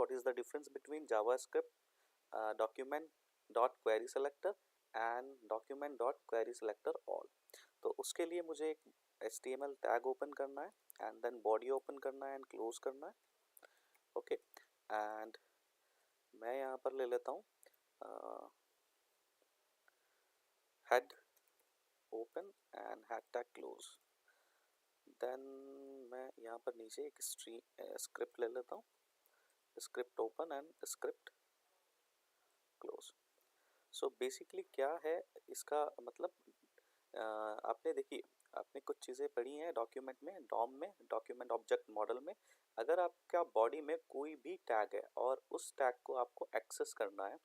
What is the difference between JavaScript document dot query selector and document dot query selector all. तो उसके लिए मुझे एक HTML tag open करना है एंड देन बॉडी ओपन करना है एंड क्लोज करना है। ओके, एंड मैं यहाँ पर ले लेता हूँ head open and head tag close. Then मैं यहाँ पर नीचे एक स्क्रिप्ट ले लेता हूँ, script open and script close. So basically क्या है इसका मतलब, आपने देखिए आपने कुछ चीज़ें पढ़ी हैं डॉक्यूमेंट में, डॉम में, डॉक्यूमेंट ऑब्जेक्ट मॉडल में। अगर आपका बॉडी में कोई भी टैग है और उस टैग को आपको एक्सेस करना है,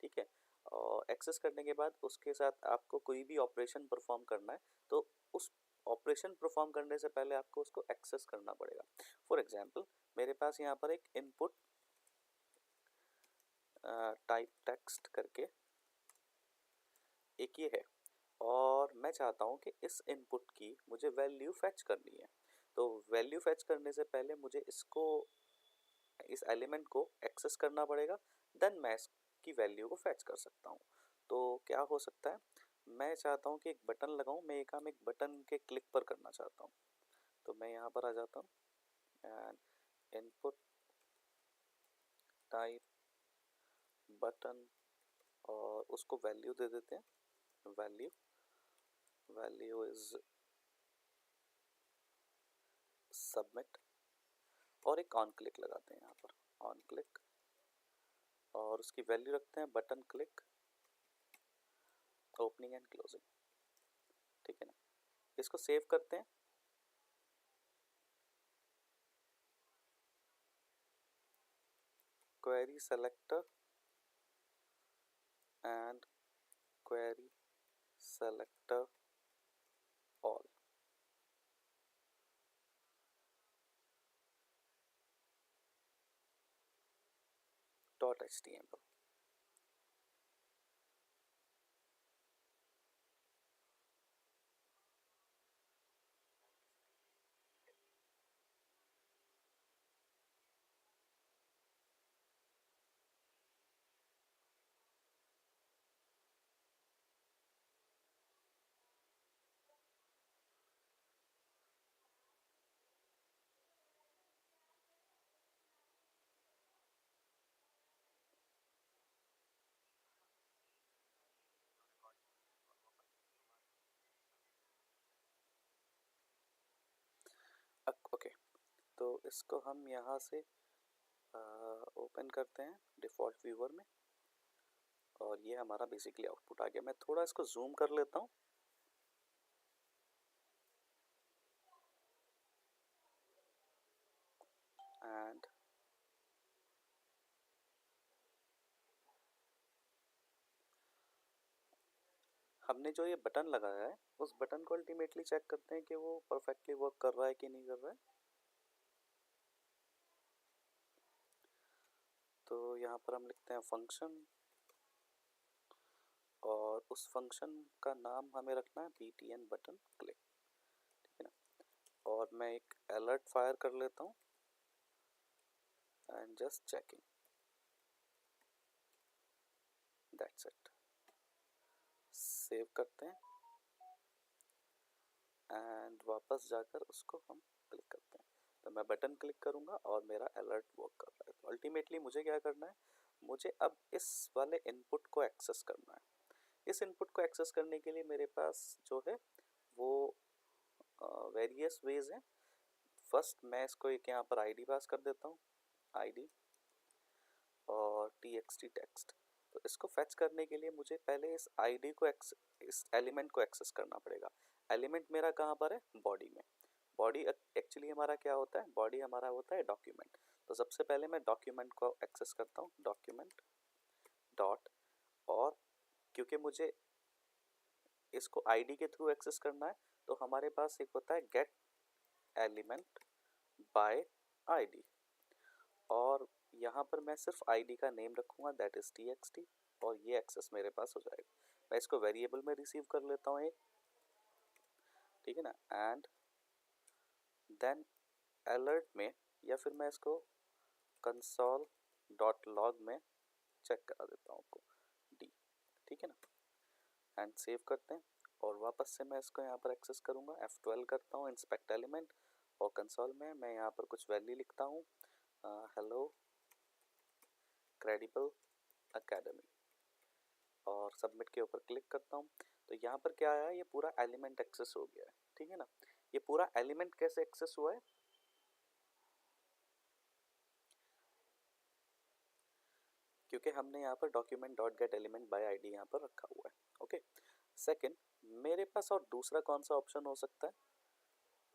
ठीक है, और एक्सेस करने के बाद उसके साथ आपको कोई भी ऑपरेशन परफॉर्म करना है, तो उस ऑपरेशन परफॉर्म करने से पहले आपको उसको एक्सेस करना पड़ेगा। फॉर एग्जांपल मेरे पास यहाँ पर एक इनपुट टाइप टेक्स्ट करके एक ये है, और मैं चाहता हूँ कि इस इनपुट की मुझे वैल्यू फैच करनी है। तो वैल्यू फैच करने से पहले मुझे इसको, इस एलिमेंट को एक्सेस करना पड़ेगा, देन मैं इसकी वैल्यू को फैच कर सकता हूँ। तो क्या हो सकता है, मैं चाहता हूँ कि एक बटन लगाऊँ, मैं ये काम एक बटन के क्लिक पर करना चाहता हूँ। तो मैं यहाँ पर आ जाता हूँ एंड इनपुट टाइप बटन, और उसको वैल्यू दे देते हैं, वैल्यू इज सबमिट, और एक ऑन क्लिक लगाते हैं यहाँ पर, ऑन क्लिक, और उसकी वैल्यू रखते हैं button click opening and closing. ठीक है ना, इसको सेव करते हैं। Query selector and query selector all. .html। Okay, तो इसको हम यहाँ से ओपन करते हैं डिफ़ॉल्ट व्यूअर में, और ये हमारा बेसिकली आउटपुट आ गया। मैं थोड़ा इसको जूम कर लेता हूँ। एंड हमने जो ये बटन लगाया है, उस बटन को अल्टीमेटली चेक करते हैं कि वो परफेक्टली वर्क कर रहा है कि नहीं कर रहा है। तो यहाँ पर हम लिखते हैं फंक्शन, और उस फंक्शन का नाम हमें रखना है btn बटन क्लिक। ठीक है ना, और मैं एक अलर्ट फायर कर लेता हूँ and just checking, that's it. Save करते हैं एंड वापस जाकर उसको हम क्लिक करते हैं। तो मैं बटन क्लिक करूँगा और मेरा अलर्ट वर्क कर रहा है। तो अल्टीमेटली मुझे क्या करना है, मुझे अब इस वाले इनपुट को एक्सेस करना है। इस इनपुट को एक्सेस करने के लिए मेरे पास जो है वो वेरियस वेज हैं। फर्स्ट मैं इसको एक यहाँ पर आईडी पास कर देता हूँ, आईडी और txt टेक्स्ट। तो इसको फेच करने के लिए मुझे पहले इस आईडी को इस एलिमेंट को एक्सेस करना पड़ेगा। एलिमेंट मेरा कहाँ पर है, बॉडी में। बॉडी एक्चुअली हमारा क्या होता है, बॉडी हमारा होता है डॉक्यूमेंट। तो सबसे पहले मैं डॉक्यूमेंट को एक्सेस करता हूँ, डॉक्यूमेंट डॉट, और क्योंकि मुझे इसको आईडी के थ्रू एक्सेस करना है, तो हमारे पास एक होता है गेट एलिमेंट बाय आईडी, और यहाँ पर मैं सिर्फ आईडी का नेम रखूँगा, दैट इज़ txt, और ये एक्सेस मेरे पास हो जाएगा। मैं इसको वेरिएबल में रिसीव कर लेता हूँ एक, ठीक है ना, एंड देन अलर्ट में, या फिर मैं इसको कंसोल डॉट लॉग में चेक करा देता हूँ आपको डी, ठीक है ना। एंड सेव करते हैं और वापस से मैं इसको यहाँ पर एक्सेस करूँगा। F12 करता हूँ इंस्पेक्ट एलिमेंट और कंसोल में मैं यहाँ पर कुछ वैल्यू लिखता हूँ, हेलो क्रेडिबल एकेडमी, और सबमिट के ऊपर क्लिक करता हूँ। तो यहाँ पर क्या आया, ये पूरा एलिमेंट एक्सेस हो गया है, ठीक है ना। ये पूरा एलिमेंट कैसे एक्सेस हुआ है, क्योंकि हमने यहाँ पर document dot gate element by ID यहाँ पर रखा हुआ है। ओके, सेकंड, मेरे पास और दूसरा कौन सा ऑप्शन हो सकता है,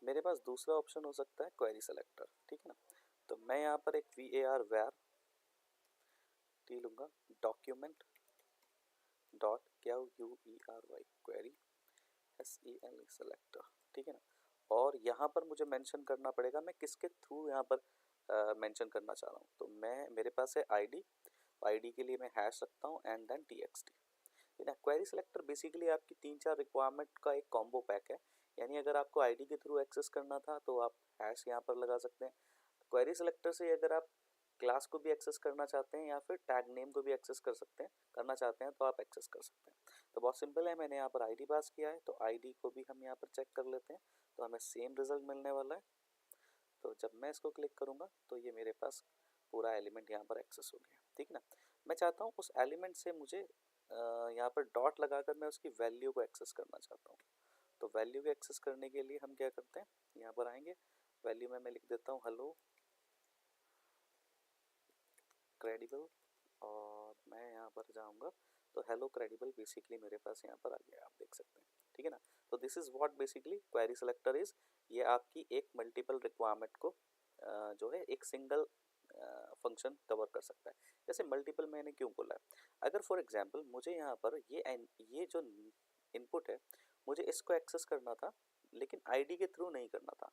मेरे पास दूसरा ऑप्शन हो सकता है क्वेरी सेलेक्टर, ठीक है ना। तो मैं यहाँ पर एक var var टी लूँगा, document dot query query SELE selector, ठीक है ना। और यहाँ पर मुझे मेंशन करना पड़ेगा मैं किसके थ्रू यहाँ पर मेंशन करना चाह रहा हूँ। तो मैं, मेरे पास है आईडी, आईडी के लिए मैं हैश रखता हूँ एंड देन txt। ना क्वेरी सिलेक्टर बेसिकली आपकी 3-4 रिक्वायरमेंट का एक कॉम्बो पैक है, यानी अगर आपको आईडी के थ्रू एक्सेस करना था तो आप हैश यहाँ पर लगा सकते हैं। क्वेरी सिलेक्टर से अगर आप क्लास को भी एक्सेस करना चाहते हैं या फिर टैग नेम को भी एक्सेस कर सकते हैं, करना चाहते हैं तो आप एक्सेस कर सकते हैं। तो बहुत सिंपल है, मैंने यहाँ पर आईडी पास किया है तो आईडी को भी हम यहाँ पर चेक कर लेते हैं, तो हमें सेम रिजल्ट मिलने वाला है। तो जब मैं इसको क्लिक करूँगा तो ये मेरे पास पूरा एलिमेंट यहाँ पर एक्सेस हो गया, ठीक है ना। मैं चाहता हूँ उस एलिमेंट से मुझे यहाँ पर डॉट लगाकर मैं उसकी वैल्यू को एक्सेस करना चाहता हूँ। तो वैल्यू को एक्सेस करने के लिए हम क्या करते हैं, यहाँ पर आएंगे, वैल्यू में मैं लिख देता हूँ हेलो क्रेडिबल, और मैं यहाँ पर जाऊँगा तो हेलो क्रेडिबल बेसिकली मेरे पास यहाँ पर आ गया, आप देख सकते हैं, ठीक है ना। तो this is what basically query selector is, ये आपकी एक मल्टीपल रिक्वायरमेंट को जो है एक सिंगल फंक्शन कवर कर सकता है। जैसे मल्टीपल मैंने क्यों बोला है, अगर फॉर एग्जांपल मुझे यहाँ पर ये जो इनपुट है मुझे इसको एक्सेस करना था, लेकिन आईडी के थ्रू नहीं करना था,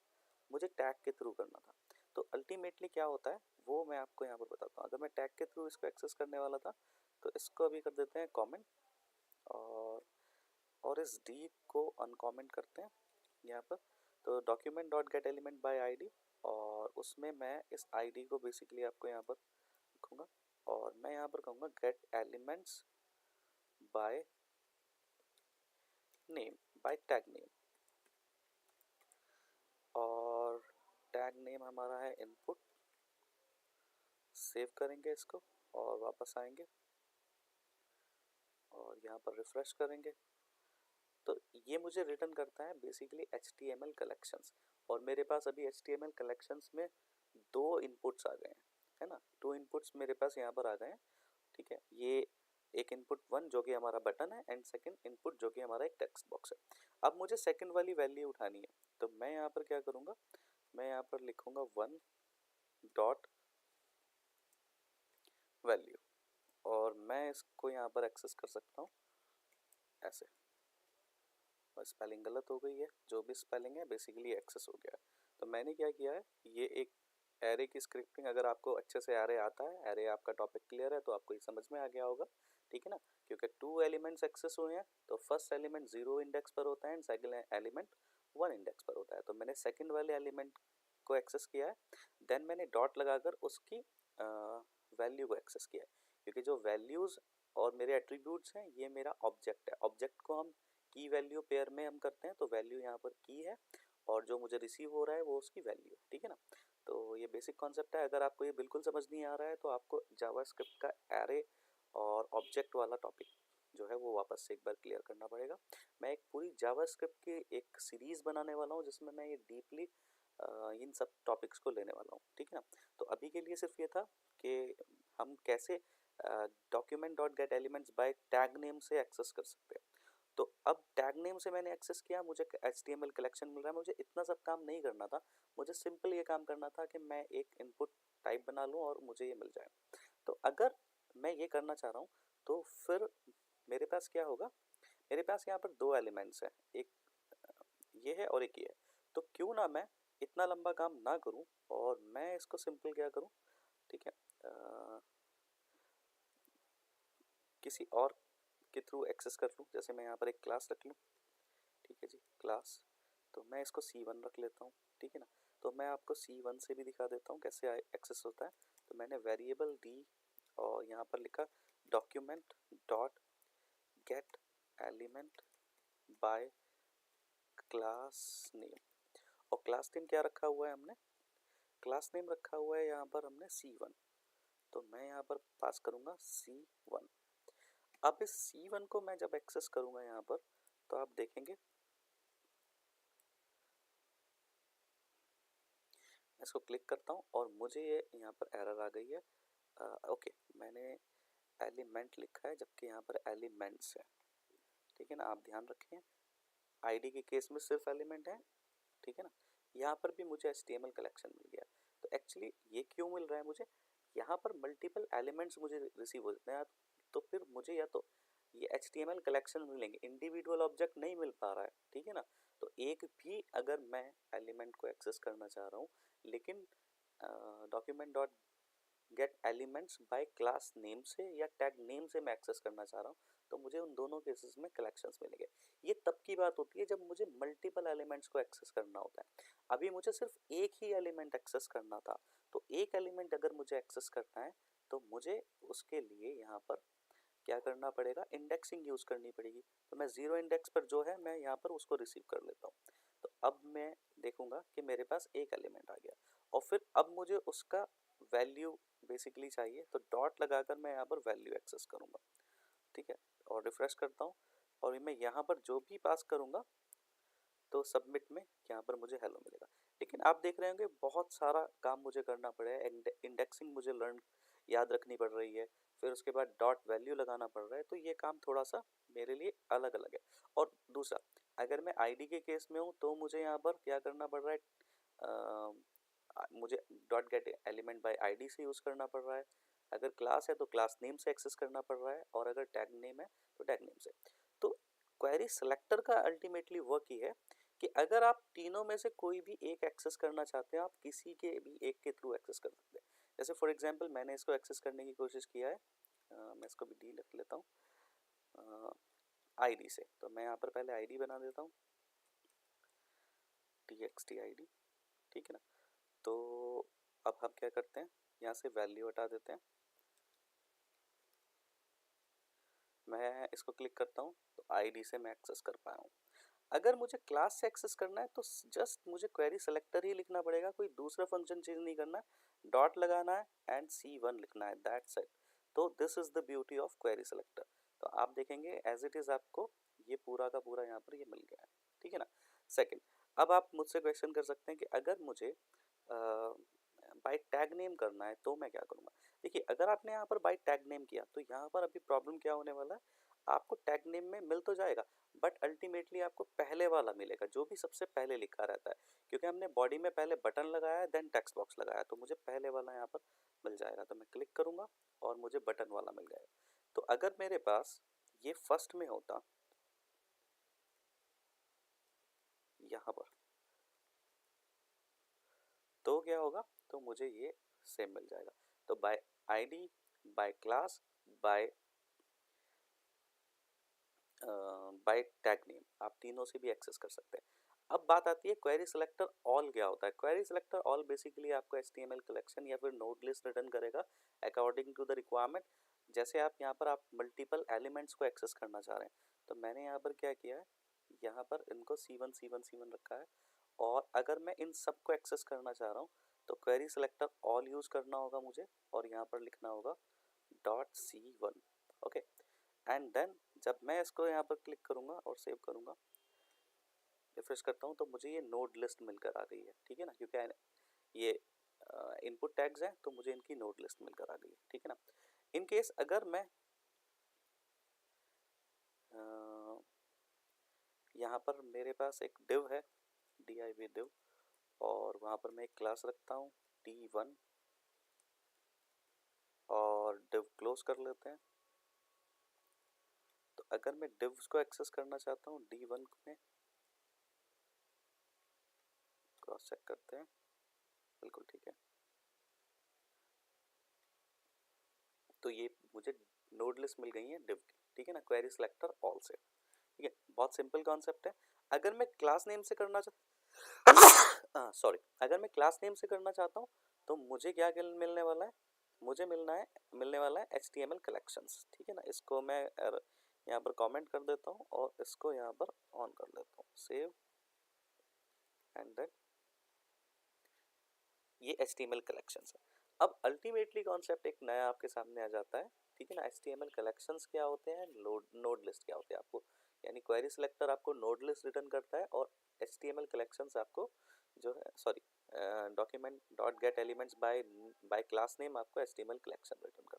मुझे टैग के थ्रू करना था। तो अल्टीमेटली क्या होता है वो मैं आपको यहाँ पर बताता हूँ। अगर मैं टैग के थ्रू इसको एक्सेस करने वाला था तो इसको अभी कर देते हैं कमेंट, और इस डी को अनकमेंट करते हैं यहाँ पर। तो document dot gate element by ID, और उसमें मैं इस आईडी को बेसिकली आपको यहाँ पर लिखूँगा, और मैं यहाँ पर कहूँगा get elements by name, by tag name, और टैग नेम हमारा है इनपुट। सेव करेंगे इसको और वापस आएंगे और यहाँ पर रिफ्रेश करेंगे तो ये मुझे रिटर्न करता है बेसिकली HTML कलेक्शंस, और मेरे पास अभी HTML कलेक्शंस में 2 इनपुट्स आ गए हैं, है ना। 2 इनपुट्स मेरे पास यहाँ पर आ गए हैं, ठीक है। ये एक इनपुट 1 जो कि हमारा बटन है एंड सेकंड इनपुट जो कि हमारा एक टेक्स्ट बॉक्स है। अब मुझे सेकंड वाली वैल्यू उठानी है, तो मैं यहाँ पर क्या करूँगा, मैं यहाँ पर लिखूँगा 1 डॉट वैल्यू, और मैं इसको यहाँ पर एक्सेस कर सकता हूँ ऐसे, और स्पेलिंग गलत हो गई है, जो भी स्पेलिंग है बेसिकली एक्सेस हो गया है। तो मैंने क्या किया है, ये एक एरे की स्क्रिप्टिंग, अगर आपको अच्छे से एरे आता है, एरे आपका टॉपिक क्लियर है तो आपको ये समझ में आ गया होगा, ठीक है ना। क्योंकि 2 एलिमेंट्स एक्सेस हुए हैं तो फर्स्ट एलिमेंट 0 इंडेक्स पर होता है एंड सेकंड एलिमेंट 1 इंडेक्स पर होता है। तो मैंने सेकंड वाले एलिमेंट को एक्सेस किया है, देन मैंने डॉट लगाकर उसकी वैल्यू को एक्सेस किया है, क्योंकि जो वैल्यूज़ और मेरे एट्रीब्यूट्स हैं ये मेरा ऑब्जेक्ट है। ऑब्जेक्ट को हम की वैल्यू पेयर में हम करते हैं, तो वैल्यू यहाँ पर की है और जो मुझे रिसीव हो रहा है वो उसकी वैल्यू है, ठीक है ना। तो ये बेसिक कॉन्सेप्ट है। अगर आपको ये बिल्कुल समझ नहीं आ रहा है तो आपको जावास्क्रिप्ट का एरे और ऑब्जेक्ट वाला टॉपिक जो है वो वापस से एक बार क्लियर करना पड़ेगा। मैं एक पूरी जावास्क्रिप्ट की एक सीरीज़ बनाने वाला हूँ जिसमें मैं ये डीपली इन सब टॉपिक्स को लेने वाला हूँ, ठीक है ना। तो अभी के लिए सिर्फ ये था कि हम कैसे document dot gate elements bye tag name से एक्सेस कर सकते हैं। तो अब टैग नेम से मैंने एक्सेस किया, मुझे HTML कलेक्शन मिल रहा है, मुझे इतना सब काम नहीं करना था, मुझे सिंपल ये काम करना था कि मैं एक इनपुट टाइप बना लूँ और मुझे ये मिल जाए। तो अगर मैं ये करना चाह रहा हूँ तो फिर मेरे पास क्या होगा, मेरे पास यहाँ पर 2 एलिमेंट्स हैं, एक ये है और एक ये है। तो क्यों ना मैं इतना लंबा काम ना करूँ और मैं इसको सिंपल क्या करूँ, ठीक है, किसी और के थ्रू एक्सेस कर लूँ। जैसे मैं यहाँ पर एक क्लास रख लूँ, ठीक है जी, क्लास, तो मैं इसको C1 रख लेता हूँ, ठीक है ना। तो मैं आपको C1 से भी दिखा देता हूँ कैसे एक्सेस होता है। तो मैंने वेरिएबल डी और यहाँ पर लिखा document dot gate element by class name, और क्लास नेम क्या रखा हुआ है हमने, क्लास नेम रखा हुआ है यहाँ पर हमने C1, तो मैं यहाँ पर पास करूँगा C1। अब इस C1 को मैं जब एक्सेस करूँगा यहाँ पर, तो आप देखेंगे इसको क्लिक करता हूँ और मुझे ये यहाँ पर एरर आ गई है। ओके, मैंने एलिमेंट लिखा है जबकि यहाँ पर एलिमेंट्स है, ठीक है ना। आप ध्यान रखें, आईडी के केस में सिर्फ एलिमेंट है, ठीक है ना। यहाँ पर भी मुझे HTML कलेक्शन मिल गया। तो एक्चुअली ये क्यों मिल रहा है मुझे, यहाँ पर मल्टीपल एलिमेंट्स मुझे रिसीव हो जाते हैं, तो फिर मुझे या तो ये HTML कलेक्शन मिलेंगे, इंडिविजुअल ऑब्जेक्ट नहीं मिल पा रहा है, ठीक है ना। तो एक भी अगर मैं एलिमेंट को एक्सेस करना चाह रहा हूँ, लेकिन document dot gate elements bye class name से या टैग नेम से मैं एक्सेस करना चाह रहा हूँ, तो मुझे उन दोनों केसेस में कलेक्शंस मिलेंगे। ये तब की बात होती है जब मुझे मल्टीपल एलिमेंट्स को एक्सेस करना होता है। अभी मुझे सिर्फ एक ही एलिमेंट एक्सेस करना था, तो एक एलिमेंट अगर मुझे एक्सेस करना है तो मुझे उसके लिए यहाँ पर क्या करना पड़ेगा, इंडेक्सिंग यूज़ करनी पड़ेगी। तो मैं 0 इंडेक्स पर जो है मैं यहाँ पर उसको रिसीव कर लेता हूँ। तो अब मैं देखूंगा कि मेरे पास एक एलिमेंट आ गया, और फिर अब मुझे उसका वैल्यू बेसिकली चाहिए, तो डॉट लगाकर मैं यहाँ पर वैल्यू एक्सेस करूँगा, ठीक है। और रिफ्रेश करता हूँ, और मैं यहाँ पर जो भी पास करूँगा तो सबमिट में यहाँ पर मुझे हेलो मिलेगा। लेकिन आप देख रहे होंगे बहुत सारा काम मुझे करना पड़ेगा, इंडेक्सिंग मुझे याद रखनी पड़ रही है, फिर उसके बाद डॉट वैल्यू लगाना पड़ रहा है, तो ये काम थोड़ा सा मेरे लिए अलग अलग है। और दूसरा, अगर मैं आईडी के केस में हूँ तो मुझे यहाँ पर क्या करना पड़ रहा है, मुझे dot gate element by ID से यूज़ करना पड़ रहा है, अगर क्लास है तो क्लास नेम से एक्सेस करना पड़ रहा है, और अगर टैग नेम है तो टैग नेम से। तो क्वेरी सिलेक्टर का अल्टीमेटली वर्क ही है कि अगर आप तीनों में से कोई भी एक एक्सेस करना चाहते हैं, आप किसी के भी एक के थ्रू एक्सेस कर सकते हैं। जैसे फॉर एग्जांपल मैंने इसको एक्सेस करने की कोशिश किया है, मैं इसको भी डी लिख लेता हूँ आईडी से। तो मैं यहाँ पर पहले आईडी बना देता हूँ, txt id, ठीक है ना। तो अब हम क्या करते हैं, यहाँ से वैल्यू हटा देते हैं, मैं इसको क्लिक करता हूँ तो आईडी से मैं एक्सेस कर पाया हूँ। अगर मुझे क्लास से एक्सेस करना है तो जस्ट मुझे क्वेरी सेलेक्टर ही लिखना पड़ेगा, कोई दूसरा फंक्शन चेंज नहीं करना, डॉट लगाना है एंड C1 लिखना है, दैट्स इट। तो this is the beauty of query selector. तो आप देखेंगे एज इट इज आपको ये पूरा का पूरा यहाँ पर ये मिल गया है, ठीक है ना। सेकंड, अब आप मुझसे क्वेश्चन कर सकते हैं कि अगर मुझे बाय टैग नेम करना है तो मैं क्या करूँगा। देखिए, अगर आपने यहाँ पर बाय टैग नेम किया तो यहाँ पर अभी प्रॉब्लम क्या होने वाला है, आपको टैग नेम में मिल तो जाएगा बट अल्टीमेटली आपको पहले वाला मिलेगा जो भी सबसे पहले लिखा रहता है, क्योंकि हमने बॉडी में पहले बटन लगाया है देन टेक्स्ट बॉक्स लगाया, तो मुझे पहले वाला यहाँ पर मिल जाएगा। तो मैं क्लिक करूँगा और मुझे बटन वाला मिल जाएगा। तो अगर मेरे पास ये फर्स्ट में होता यहाँ पर, तो क्या होगा, तो मुझे ये सेम मिल जाएगा। तो by ID, by class, by by tag name, आप तीनों से भी एक्सेस कर सकते हैं। अब बात आती है क्वेरी सिलेक्टर ऑल क्या होता है। क्वेरी सिलेक्टर ऑल बेसिकली आपको HTML कलेक्शन या फिर नोड लिस्ट रिटर्न करेगा अकॉर्डिंग टू द रिक्वायरमेंट। जैसे आप यहाँ पर आप मल्टीपल एलिमेंट्स को एक्सेस करना चाह रहे हैं, तो मैंने यहाँ पर क्या किया है, यहाँ पर इनको C1 C1 C1 रखा है, और अगर मैं इन सब को एक्सेस करना चाह रहा हूँ तो क्वेरी सिलेक्टर ऑल यूज़ करना होगा मुझे, और यहाँ पर लिखना होगा .C1, ओके। एंड देन जब मैं इसको यहाँ पर क्लिक करूँगा और सेव करूँगा, रिफ्रेश करता हूँ, तो मुझे ये नोड लिस्ट मिलकर आ गई है, ठीक है ना, क्योंकि ये इनपुट टैग्स हैं तो मुझे इनकी नोड लिस्ट मिलकर आ गई है, ठीक है ना। इन केस अगर मैं यहाँ पर मेरे पास एक div है, div div, और वहाँ पर मैं एक क्लास रखता हूँ d1, और div क्लोज कर लेते हैं। तो अगर मैं divs को एक्सेस करना चाहता हूँ d1 में, क्रॉस चेक करते हैं, बिल्कुल ठीक है। तो ये मुझे नोड लिस्ट मिल गई है div की, ठीक है ना, क्वेरी सिलेक्टर ऑल से, ठीक है। बहुत सिंपल कॉन्सेप्ट है। अगर मैं क्लास नेम से करना अगर मैं क्लास नेम से करना चाहता हूँ तो मुझे क्या मिलने वाला है, मुझे मिलने वाला है HTML कलेक्शंस, ठीक है ना। इसको मैं यहाँ पर कमेंट कर देता हूँ और इसको यहाँ पर ऑन कर लेता हूँ, सेव एंड देन ये HTML कलेक्शंस है। अब अल्टीमेटली कॉन्सेप्ट एक नया आपके सामने आ जाता है, ठीक है ना। HTML कलेक्शंस क्या होते हैं, नोड लिस्ट क्या होते हैं आपको, यानी क्वेरी सिलेक्टर आपको नोड लिस्ट रिटर्न करता है और HTML कलेक्शंस आपको जो है sorry document dot gate elements bye class name आपको HTML कलेक्शन रिटर्न करता है।